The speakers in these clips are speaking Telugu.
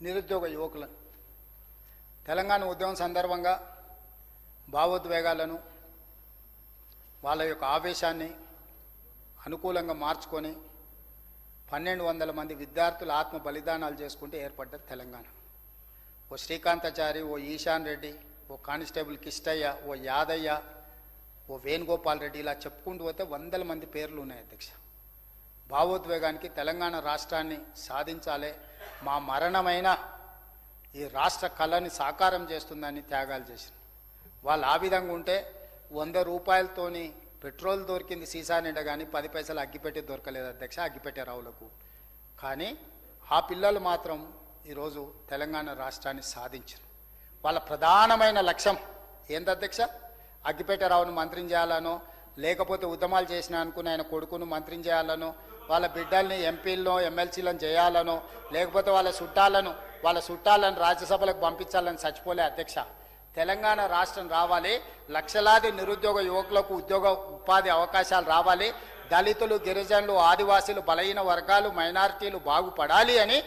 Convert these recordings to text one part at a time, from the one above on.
నిరుద్యోగ యువకులను తెలంగాణ ఉద్యమం సందర్భంగా భావోద్వేగాలను వాళ్ళ యొక్క ఆవేశాన్ని అనుకూలంగా మార్చుకొని 1200 మంది విద్యార్థులు ఆత్మ బలిదానాలు చేసుకుంటే ఏర్పడ్డది తెలంగాణ. ఓ శ్రీకాంతాచారి, ఓ ఈశాన్ రెడ్డి, ఓ కానిస్టేబుల్ కిష్టయ్య, ఓ యాదయ్య, ఓ వేణుగోపాల్ రెడ్డి, ఇలా చెప్పుకుంటూ పోతే 100 మంది పేర్లు ఉన్నాయి అధ్యక్ష. భావోద్వేగానికి తెలంగాణ రాష్ట్రాన్ని సాధించాలి, మా మరణమైన ఈ రాష్ట్ర కళని సాకారం చేస్తుందని త్యాగాలు చేసింది. వాళ్ళు ఆ విధంగా ఉంటే 100 రూపాయలతోని పెట్రోల్ దొరికింది సీసా నిండా, కానీ 10 పైసలు అగ్గిపెట్టి దొరకలేదు అధ్యక్ష, అగ్గిపెట్టే రావులకు. కానీ ఆ పిల్లలు మాత్రం ఈరోజు తెలంగాణ రాష్ట్రాన్ని సాధించారు. వాళ్ళ ప్రధానమైన లక్ష్యం ఏంటి అధ్యక్ష? అగ్గిపెట్టే రావును మంత్రిని చేయాలనో, లేకపోతే ఉద్యమాలు చేసిన అనుకుని ఆయన కొడుకును మంత్రిని చేయాలనో, వాళ్ళ బిడ్డల్ని ఎంపీలను ఎమ్మెల్సీలను చేయాలనో, లేకపోతే వాళ్ళ చుట్టాలను రాజ్యసభలకు పంపించాలని చచ్చిపోలే అధ్యక్ష. తెలంగాణ రాష్ట్రం రావాలి, లక్షలాది నిరుద్యోగ యువకులకు ఉపాధి అవకాశాలు రావాలి, దళితులు, గిరిజనులు, ఆదివాసీలు, బలహీన వర్గాలు, మైనారిటీలు బాగుపడాలి అని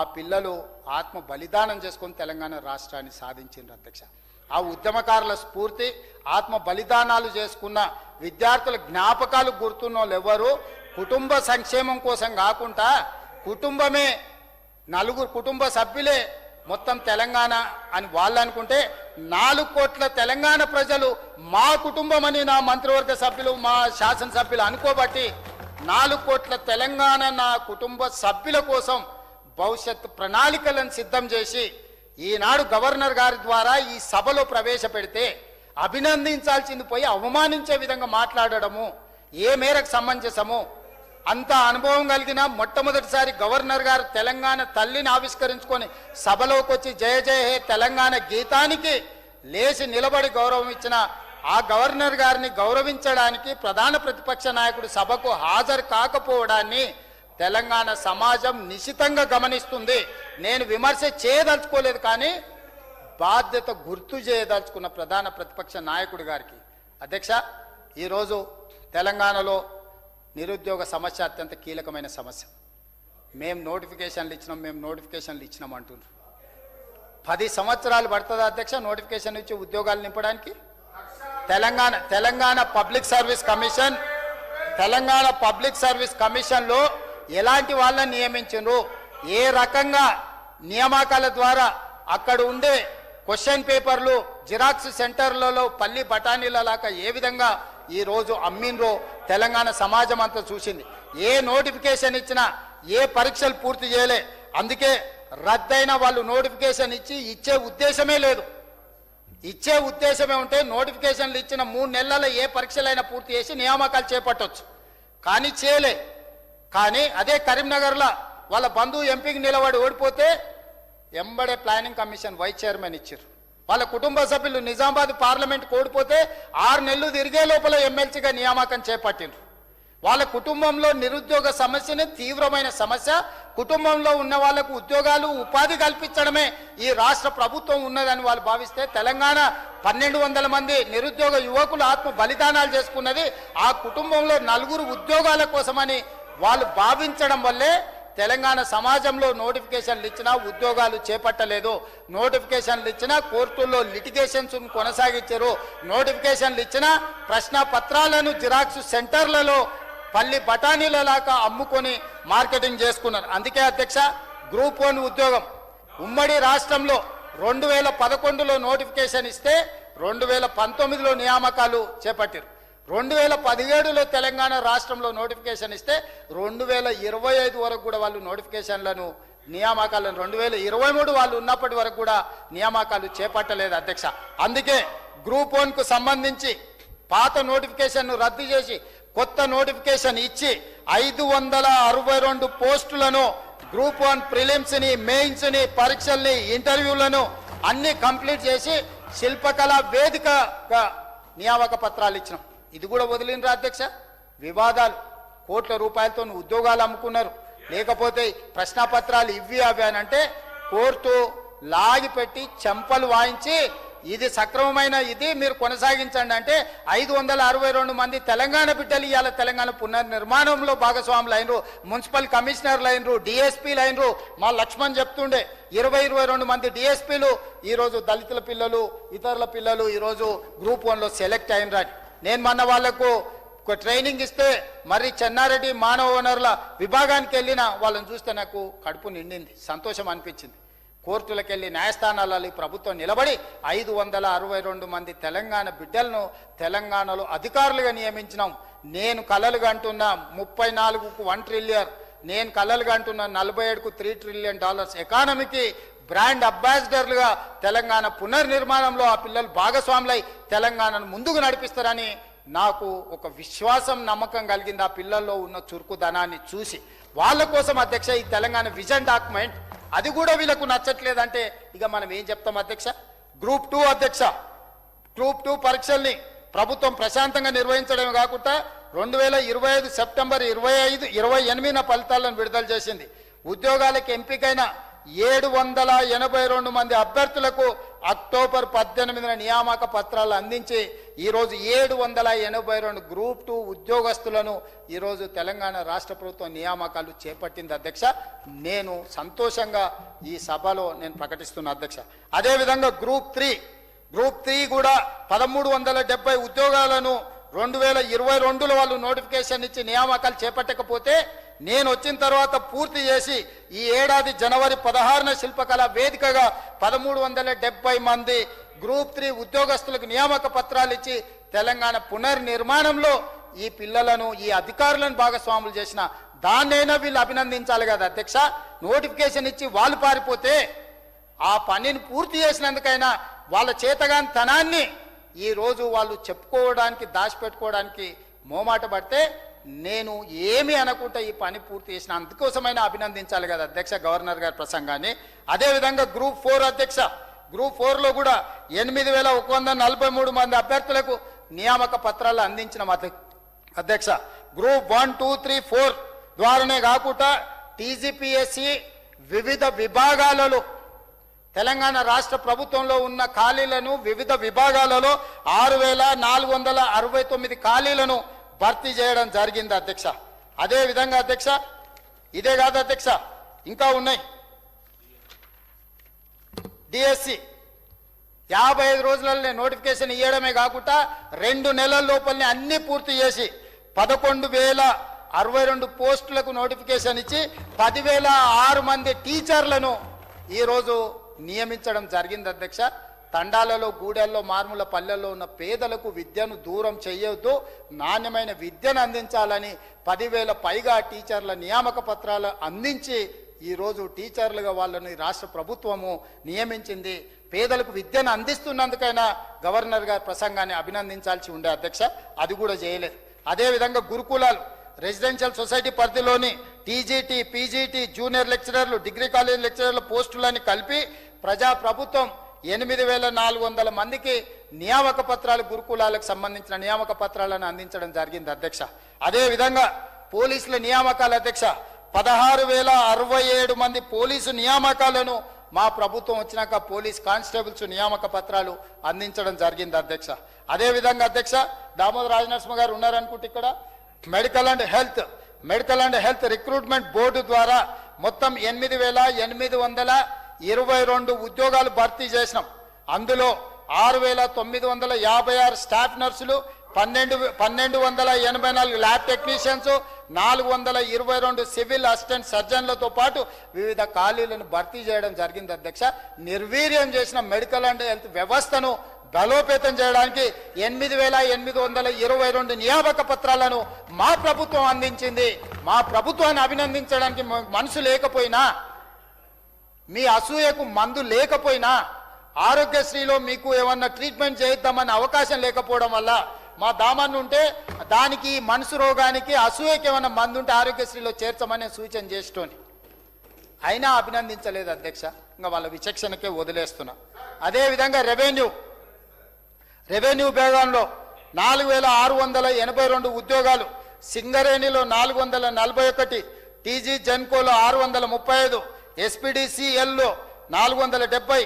ఆ పిల్లలు ఆత్మ బలిదానం చేసుకొని తెలంగాణ రాష్ట్రాన్ని సాధించిండ్రు అధ్యక్ష. ఆ ఉద్యమకారుల స్ఫూర్తి, ఆత్మ బలిదానాలు చేసుకున్న విద్యార్థుల జ్ఞాపకాలు గుర్తున్న వాళ్ళు ఎవరు కుటుంబ సంక్షేమం కోసం కాకుండా కుటుంబమే 4 కుటుంబ సభ్యులే మొత్తం తెలంగాణ అని వాళ్ళు అనుకుంటే 4 కోట్ల తెలంగాణ ప్రజలు మా కుటుంబం అని నా మంత్రివర్గ సభ్యులు, మా శాసనసభ్యులు అనుకోబట్టి 4 కోట్ల తెలంగాణ నా కుటుంబ సభ్యుల కోసం భవిష్యత్ ప్రణాళికలను సిద్ధం చేసి ఈనాడు గవర్నర్ గారి ద్వారా ఈ సభలో ప్రవేశపెడితే అభినందించాల్సింది పోయి అవమానించే విధంగా మాట్లాడడము ఏ మేరకు సమంజసము? అంత అనుభవం కలిగిన మొట్టమొదటిసారి గవర్నర్ గారు తెలంగాణ తల్లిని ఆవిష్కరించుకొని సభలోకి వచ్చి జయ జయ హే తెలంగాణ గీతానికి లేచి నిలబడి గౌరవం ఇచ్చిన ఆ గవర్నర్ గారిని గౌరవించడానికి ప్రధాన ప్రతిపక్ష నాయకుడు సభకు హాజరు కాకపోవడాన్ని తెలంగాణ సమాజం నిశితంగా గమనిస్తుంది. నేను విమర్శ చేయదలుచుకోలేదు, కానీ బాధ్యత గుర్తు చేయదలుచుకున్న ప్రధాన ప్రతిపక్ష నాయకుడి గారికి అధ్యక్ష, ఈరోజు తెలంగాణలో నిరుద్యోగ సమస్య అత్యంత కీలకమైన సమస్య. మేము నోటిఫికేషన్లు ఇచ్చినాం అంటున్నారు. 10 సంవత్సరాలు పడుతుంది అధ్యక్ష నోటిఫికేషన్ ఇచ్చి ఉద్యోగాలు నింపడానికి. తెలంగాణ పబ్లిక్ సర్వీస్ కమిషన్లో ఎలాంటి వాళ్ళని నియమించారు, ఏ రకంగా నియామకాల ద్వారా అక్కడ ఉండే క్వశ్చన్ పేపర్లు జిరాక్స్ సెంటర్లలో పల్లి బఠానీలలాగా ఏ విధంగా ఈరోజు అమ్మిన్రో తెలంగాణ సమాజం అంతా చూసింది. ఏ నోటిఫికేషన్ ఇచ్చినా ఏ పరీక్షలు పూర్తి చేయలే, అందుకే రద్దయిన వాళ్ళు నోటిఫికేషన్ ఇచ్చే ఉద్దేశమే లేదు. ఇచ్చే ఉద్దేశమే ఉంటే నోటిఫికేషన్లు ఇచ్చిన 3 నెలల ఏ పరీక్షలైనా పూర్తి చేసి నియామకాలు చేపట్టవచ్చు, కానీ చేయలే. కానీ అదే కరీంనగర్లో వాళ్ళ బంధువు ఎంపీకి నిలబడి ఓడిపోతే ఎంబడే ప్లానింగ్ కమిషన్ వైస్ చైర్మన్ ఇచ్చారు. వాళ్ళ కుటుంబ సభ్యులు నిజామాబాద్ పార్లమెంట్కి ఓడిపోతే 6 నెలలు తిరిగే లోపల ఎమ్మెల్సీగా నియామకం చేపట్టిండ్రు. వాళ్ళ కుటుంబంలో నిరుద్యోగ సమస్యనే తీవ్రమైన సమస్య. కుటుంబంలో ఉన్న వాళ్లకు ఉద్యోగాలు, ఉపాధి కల్పించడమే ఈ రాష్ట్ర ప్రభుత్వం ఉన్నదని వాళ్ళు భావిస్తే తెలంగాణ 1200 మంది నిరుద్యోగ యువకులు ఆత్మ బలిదానాలు చేసుకున్నది ఆ కుటుంబంలో 4 ఉద్యోగాల కోసమని వాళ్ళు భావించడం వల్లే తెలంగాణ సమాజంలో నోటిఫికేషన్లు ఇచ్చినా ఉద్యోగాలు చేపట్టలేదు. నోటిఫికేషన్లు ఇచ్చినా కోర్టుల్లో లిటిగేషన్స్ కొనసాగించారు. నోటిఫికేషన్లు ఇచ్చినా ప్రశ్న పత్రాలను జిరాక్స్ సెంటర్లలో పల్లి బఠానీలలాగా అమ్ముకొని మార్కెటింగ్ చేసుకున్నారు. అందుకే అధ్యక్ష, గ్రూప్ 1 ఉద్యోగం ఉమ్మడి రాష్ట్రంలో 2011లో నోటిఫికేషన్ ఇస్తే 2019లో నియామకాలు చేపట్టారు. 2017లో తెలంగాణ రాష్ట్రంలో నోటిఫికేషన్ ఇస్తే 2025 వరకు కూడా వాళ్ళు నోటిఫికేషన్లను నియామకాలను 2023 వాళ్ళు ఉన్నప్పటి వరకు కూడా నియామకాలు చేపట్టలేదు అధ్యక్ష. అందుకే గ్రూప్ 1కు సంబంధించి పాత నోటిఫికేషన్ను రద్దు చేసి కొత్త నోటిఫికేషన్ ఇచ్చి 562 పోస్టులను గ్రూప్ 1 ప్రిలిమ్స్ని, మెయిన్స్ని, పరీక్షల్ని, ఇంటర్వ్యూలను అన్ని కంప్లీట్ చేసి శిల్పకళా వేదికగా నియామక పత్రాలు ఇచ్చినాం. ఇది కూడా వదిలినరా అధ్యక్ష? వివాదాలు, కోట్ల రూపాయలతో ఉద్యోగాలు అమ్ముకున్నారు, లేకపోతే ప్రశ్నపత్రాలు ఇవి అవి అని అంటే కోర్టు లాగిపెట్టి చెంపలు వాయించి ఇది సక్రమమైన ఇది మీరు కొనసాగించండి అంటే 562 మంది తెలంగాణ బిడ్డలు ఇవాళ తెలంగాణ పునర్నిర్మాణంలో భాగస్వాములు అయినరు, మున్సిపల్ కమిషనర్లు అయినరు, డిఎస్పీలు అయినరు. మా లక్ష్మణ్ చెప్తుండే 22 మంది డిఎస్పీలు ఈరోజు దళితుల పిల్లలు ఇతరుల పిల్లలు ఈరోజు గ్రూప్ 1లో సెలెక్ట్ అయినరాని. నేను మొన్న వాళ్లకు ట్రైనింగ్ ఇస్తే మరి చెన్నారెడ్డి మానవ వనరుల విభాగానికి వెళ్ళిన వాళ్ళని చూస్తే నాకు కడుపు నిండింది, సంతోషం అనిపించింది. కోర్టులకు వెళ్ళి న్యాయస్థానాలలో ప్రభుత్వం నిలబడి 562 మంది తెలంగాణ బిడ్డలను తెలంగాణలో అధికారులుగా నియమించినాం. నేను కలలు కంటున్న 34కు 1 ట్రిలియన్, నేను కలలు కంటున్న 47కు $3 ట్రిలియన్ ఎకానమీకి బ్రాండ్ అంబాసిడర్లుగా తెలంగాణ పునర్నిర్మాణంలో ఆ పిల్లలు భాగస్వాములై తెలంగాణను ముందుకు నడిపిస్తారని నాకు ఒక విశ్వాసం నమ్మకం కలిగింది. ఆ పిల్లల్లో ఉన్న చురుకుదనాన్ని చూసి వాళ్ళ కోసం అధ్యక్ష ఈ తెలంగాణ విజన్ డాక్యుమెంట్ అది కూడా వీళ్ళకు నచ్చట్లేదంటే ఇక మనం ఏం చెప్తాం అధ్యక్ష. గ్రూప్ 2 అధ్యక్ష, గ్రూప్ 2 పరీక్షల్ని ప్రభుత్వం ప్రశాంతంగా నిర్వహించడమే కాకుండా 2025 సెప్టెంబర్ 28న ఫలితాలను విడుదల చేసింది. ఉద్యోగాలకు ఎంపికైన 782 మంది అభ్యర్థులకు అక్టోబర్ 18న నియామక పత్రాలు అందించి ఈరోజు 782 గ్రూప్ 2 ఉద్యోగస్తులను ఈరోజు తెలంగాణ రాష్ట్ర ప్రభుత్వం నియామకాలు చేపట్టింది అధ్యక్ష. నేను సంతోషంగా ఈ సభలో నేను ప్రకటిస్తున్నా అధ్యక్ష. అదేవిధంగా గ్రూప్ 3 కూడా 1370 ఉద్యోగాలను 2022లో వాళ్ళు నోటిఫికేషన్ ఇచ్చి నియామకాలు చేపట్టకపోతే నేను వచ్చిన తర్వాత పూర్తి చేసి ఈ ఏడాది జనవరి 16న శిల్పకళ వేదికగా 1370 మంది గ్రూప్ 3 ఉద్యోగస్తులకు నియామక పత్రాలు ఇచ్చి తెలంగాణ పునర్నిర్మాణంలో ఈ పిల్లలను ఈ అధికారులను భాగస్వాములు చేసిన దాన్నైనా వీళ్ళు అభినందించాలి కదా అధ్యక్ష. నోటిఫికేషన్ ఇచ్చి వాళ్ళు పారిపోతే ఆ పనిని పూర్తి చేసినందుకైనా వాళ్ళ చేతగాని తనాన్ని ఈరోజు వాళ్ళు చెప్పుకోవడానికి దాచిపెట్టుకోవడానికి మోమాట పడితే నేను ఏమి అనుకుంటా ఈ పని పూర్తి చేసిన అందుకోసమైనా అభినందించాలి కదా అధ్యక్ష గవర్నర్ గారి ప్రసంగాన్ని. అదేవిధంగా గ్రూప్ 4 అధ్యక్ష, గ్రూప్ 4లో కూడా 8143 మంది అభ్యర్థులకు నియామక పత్రాలు అందించిన అధ్యక్ష. గ్రూప్ 1, 2, 3, 4 ద్వారానే కాకుండా టీజీపీఎస్సీ వివిధ విభాగాలలో తెలంగాణ రాష్ట్ర ప్రభుత్వంలో ఉన్న ఖాళీలను వివిధ విభాగాలలో 6469 ఖాళీలను భర్తీ చేయడం జరిగింది అధ్యక్ష. అదే విధంగా అధ్యక్ష ఇదే కాదు అధ్యక్ష ఇంకా ఉన్నాయి. డిఎస్సి 55 రోజులలో నోటిఫికేషన్ ఇవ్వడమే కాకుండా 2 నెలల లోపలనే అన్ని పూర్తి చేసి 11,062 పోస్టులకు నోటిఫికేషన్ ఇచ్చి 10,006 మంది టీచర్లను ఈరోజు నియమించడం జరిగింది అధ్యక్ష. తండాలలో గూడెల్లో మారుమూల పల్లెల్లో ఉన్న పేదలకు విద్యను దూరం చేయొద్దు, నాణ్యమైన విద్యను అందించాలని 10,000 పైగా టీచర్ల నియామక పత్రాలు అందించి ఈరోజు టీచర్లుగా వాళ్ళని రాష్ట్ర ప్రభుత్వము నియమించింది. పేదలకు విద్యను అందిస్తున్నందుకైనా గవర్నర్ గారి ప్రసంగాన్ని అభినందించాల్సి ఉండే అధ్యక్ష, అది కూడా చేయలేదు. అదేవిధంగా గురుకులాలు రెసిడెన్షియల్ సొసైటీ పరిధిలోని టీజీటీ, పీజీటీ, జూనియర్ లెక్చరర్లు, డిగ్రీ కాలేజ్ లెక్చరర్ల పోస్టులని కలిపి ప్రజాప్రభుత్వం 8,400 మందికి నియామక పత్రాలు గురుకులాలకు సంబంధించిన నియామక పత్రాలను అందించడం జరిగింది అధ్యక్ష. అదేవిధంగా పోలీసుల నియామకాలు అధ్యక్ష 16,067 మంది పోలీసు నియామకాలను మా ప్రభుత్వం వచ్చినాక పోలీస్ కానిస్టేబుల్స్ నియామక పత్రాలు అందించడం జరిగింది అధ్యక్ష. అదేవిధంగా అధ్యక్ష దామోదర్ రాజనరసింహ గారు ఉన్నారనుకుంటే ఇక్కడ medical and health recruitment board ద్వారా మొత్తం 8,822 ఉద్యోగాలు భర్తీ చేసినాం. అందులో 6,956 స్టాఫ్ నర్సులు, 1,284 ల్యాబ్ టెక్నీషియన్స్, 422 సివిల్ అసిస్టెంట్ సర్జన్లతో పాటు వివిధ ఖాళీలను భర్తీ చేయడం జరిగింది అధ్యక్ష. నిర్వీర్యం చేసిన మెడికల్ అండ్ హెల్త్ వ్యవస్థను బలోపేతం చేయడానికి 8,822 నియామక పత్రాలను మా ప్రభుత్వం అందించింది. మా ప్రభుత్వాన్ని అభినందించడానికి మనసు లేకపోయినా, మీ అసూయకు మందు లేకపోయినా, ఆరోగ్యశ్రీలో మీకు ఏమన్నా ట్రీట్మెంట్ చేయిద్దామన్న అవకాశం లేకపోవడం వల్ల మా దామన్ను ఉంటే దానికి మనసు రోగానికి అసూయకి ఏమన్నా మందు ఉంటే ఆరోగ్యశ్రీలో చేర్చమని సూచన చేస్తోని అయినా అభినందించలేదు అధ్యక్ష. ఇంకా వాళ్ళ విచక్షణకే వదిలేస్తున్నా. అదేవిధంగా రెవెన్యూ విభాగంలో 4,682 ఉద్యోగాలు, సింగరేణిలో 441, టీజీ జెన్కోలో 635, ఎస్పీడీసీఎల్లో 470,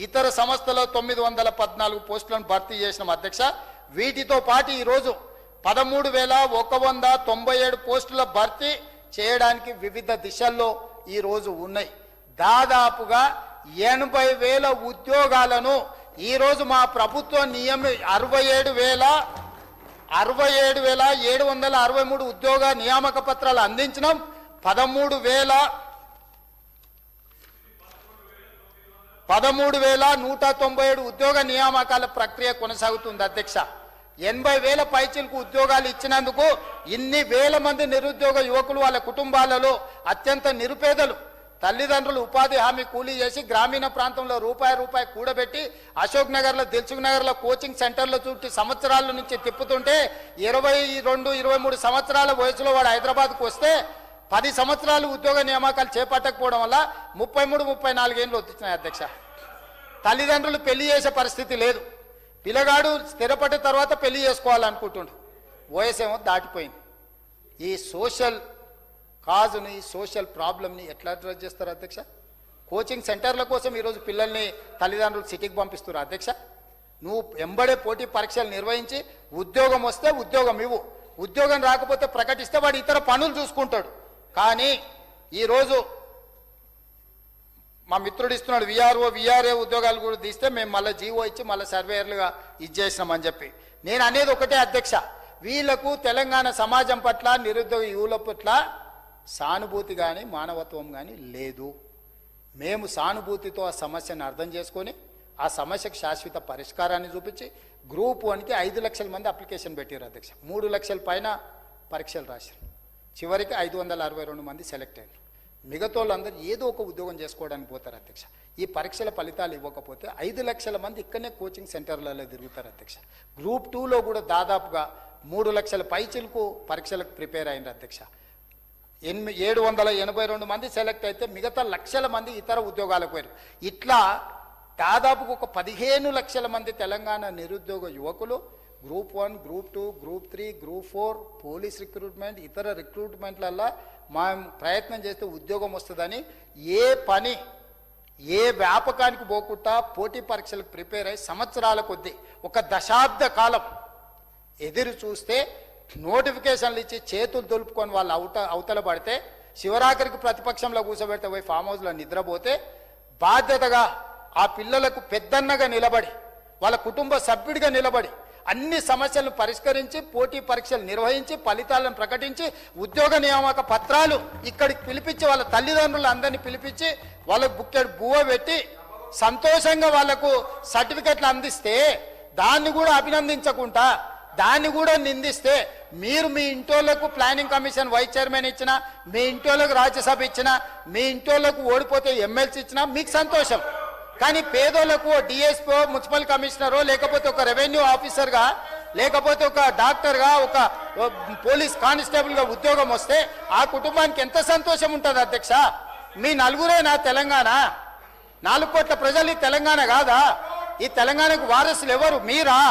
ఇతర సంస్థలో 914 పోస్టులను భర్తీ చేసినాం అధ్యక్ష. వీటితో పాటు ఈరోజు 13,197 పోస్టుల భర్తీ చేయడానికి వివిధ దిశల్లో ఈరోజు ఉన్నాయి. దాదాపుగా 80,000 ఉద్యోగాలను ఈరోజు మా ప్రభుత్వం 67,763 ఉద్యోగ నియామక పత్రాలు అందించినాం. 13,197 ఉద్యోగ నియామకాల ప్రక్రియ కొనసాగుతుంది అధ్యక్ష. 80,000 పైచిలకు ఉద్యోగాలు ఇచ్చినందుకు ఇన్ని వేల మంది నిరుద్యోగ యువకులు వాళ్ళ కుటుంబాలలో అత్యంత నిరుపేదలు తల్లిదండ్రులు ఉపాధి హామీ కూలీ చేసి గ్రామీణ ప్రాంతంలో రూపాయి కూడబెట్టి అశోక్ నగర్లో దిల్సుఖ్ నగర్లో కోచింగ్ సెంటర్ల చుట్టూ సంవత్సరాల నుంచి తిప్పుతుంటే 22-23 సంవత్సరాల వయసులో వాడు హైదరాబాద్కు వస్తే 10 సంవత్సరాలు ఉద్యోగ నియామకాలు చేపట్టకపోవడం వల్ల 33-34 ఏళ్ళు వచ్చినాయి అధ్యక్ష. తల్లిదండ్రులు పెళ్లి చేసే పరిస్థితి లేదు. పిల్లగాడు స్థిరపడిన తర్వాత పెళ్లి చేసుకోవాలనుకుంటుండు, వయసేమో దాటిపోయింది. ఈ సోషల్ కాజుని, సోషల్ ప్రాబ్లమ్ని ఎట్లా అడ్రస్ చేస్తారు అధ్యక్ష? కోచింగ్ సెంటర్ల కోసం ఈరోజు పిల్లల్ని తల్లిదండ్రులు సిటీకి పంపిస్తారు అధ్యక్ష. నువ్వు ఎంబడే పోటీ పరీక్షలు నిర్వహించి ఉద్యోగం వస్తే ఉద్యోగం ఇవ్వు, ఉద్యోగం రాకపోతే ప్రకటిస్తే వాడు ఇతర పనులు చూసుకుంటాడు. కానీ ఈరోజు మా మిత్రుడు ఇస్తున్నాడు విఆర్ఏ ఉద్యోగాలు కూడా తీస్తే మేము మళ్ళీ జీవో ఇచ్చి మళ్ళీ సర్వేయర్లుగా ఇచ్చేసినామని చెప్పి. నేను అనేది ఒకటే అధ్యక్ష, వీళ్లకు తెలంగాణ సమాజం పట్ల నిరుద్యోగ యువల పట్ల సానుభూతి కానీ మానవత్వం కానీ లేదు. మేము సానుభూతితో ఆ సమస్యను అర్థం చేసుకొని ఆ సమస్యకు శాశ్వత పరిష్కారాన్ని చూపించి గ్రూప్ 1కి 5 లక్షల మంది అప్లికేషన్ పెట్టారు అధ్యక్ష. 3 లక్షల పైన పరీక్షలు రాశారు. చివరికి 562 మంది సెలెక్ట్ అయ్యారు. మిగతా వాళ్ళందరూ ఏదో ఒక ఉద్యోగం చేసుకోవడానికి పోతారు అధ్యక్ష. ఈ పరీక్షల ఫలితాలు ఇవ్వకపోతే 5 లక్షల మంది ఇక్కడనే కోచింగ్ సెంటర్లలో తిరుగుతారు అధ్యక్ష. గ్రూప్ 2లో కూడా దాదాపుగా 3 లక్షల పైచిలకు పరీక్షలకు ప్రిపేర్ అయ్యారు అధ్యక్ష. 782 మంది సెలెక్ట్ అయితే మిగతా లక్షల మంది ఇతర ఉద్యోగాలకు పోయారు. ఇట్లా దాదాపుగా ఒక 15 లక్షల మంది తెలంగాణ నిరుద్యోగ యువకులు group 1, group 2, group 3, group 4 police recruitment ఇతర రిక్రూట్మెంట్లలో మేము ప్రయత్నం చేస్తే ఉద్యోగం వస్తుందని ఏ పని ఏ వ్యాపకానికి పోకుండా పోటీ పరీక్షలకు ప్రిపేర్ అయ్యి సంవత్సరాల కొద్దీ ఒక దశాబ్ద కాలం ఎదురు చూస్తే నోటిఫికేషన్లు ఇచ్చి చేతులు దులుపుకొని వాళ్ళు అవతల పడితే శివరాఖరికి ప్రతిపక్షంలో కూర్చోబెడితే పోయి ఫామ్ హౌస్లో నిద్రపోతే బాధ్యతగా ఆ పిల్లలకు పెద్దన్నగా నిలబడి వాళ్ళ కుటుంబ సభ్యుడిగా నిలబడి అన్ని సమస్యలను పరిష్కరించి పోటీ పరీక్షలు నిర్వహించి ఫలితాలను ప్రకటించి ఉద్యోగ నియామక పత్రాలు ఇక్కడికి పిలిపించి వాళ్ళ తల్లిదండ్రులు అందరినీ పిలిపించి వాళ్ళకు బుక్కెడు బువ్వ పెట్టి సంతోషంగా వాళ్లకు సర్టిఫికెట్లు అందిస్తే దాన్ని కూడా అభినందించకుండా దాన్ని కూడా నిందిస్తే మీరు మీ ఇంటోళ్లకు ప్లానింగ్ కమిషన్ వైస్ చైర్మన్ ఇచ్చినా మీ ఇంటోళ్లకు రాజ్యసభ ఇచ్చినా మీ ఇంటోళ్లకు ఓడిపోతే ఎమ్మెల్సీ ఇచ్చినా మీకు సంతోషం. కానీ పేదోళ్లకు డిఎస్పీ మున్సిపల్ కమిషనరో లేకపోతే ఒక రెవెన్యూ ఆఫీసర్గా లేకపోతే ఒక డాక్టర్గా ఒక పోలీస్ కానిస్టేబుల్గా ఉద్యోగం వస్తే ఆ కుటుంబానికి ఎంత సంతోషం ఉంటుంది అధ్యక్ష? మీ నలుగురేనా తెలంగాణ? 4 కోట్ల ప్రజలు ఈ తెలంగాణ కాదా? ఈ తెలంగాణకు వారసులు ఎవరు? మీరా?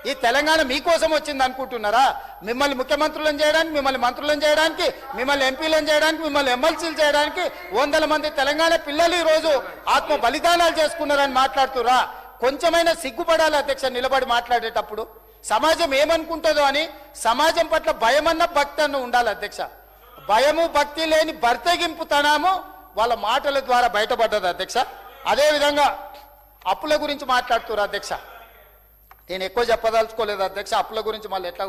ఈ తెలంగాణ మీకోసం వచ్చింది అనుకుంటున్నారా? మిమ్మల్ని ముఖ్యమంత్రులను చేయడానికి, మిమ్మల్ని మంత్రులను చేయడానికి, మిమ్మల్ని ఎంపీలను చేయడానికి, మిమ్మల్ని ఎమ్మెల్సీలు చేయడానికి 100 మంది తెలంగాణ పిల్లలు ఈరోజు ఆత్మ బలిదానాలు చేసుకున్నారని మాట్లాడుతురా? కొంచెమైనా సిగ్గుపడాలి అధ్యక్ష నిలబడి మాట్లాడేటప్పుడు. సమాజం ఏమనుకుంటుందో అని సమాజం పట్ల భయమన్న భక్తి అన్న ఉండాలి అధ్యక్ష. భయము భక్తి లేని బర్తెగింపుతనము వాళ్ళ మాటల ద్వారా బయటపడ్డది అధ్యక్ష. అదేవిధంగా అప్పుల గురించి మాట్లాడుతున్నారు అధ్యక్ష. నేను ఎక్కువ చెప్పదలుచుకోలేదు అధ్యక్ష. అప్పుల గురించి మళ్ళీ ఎట్లా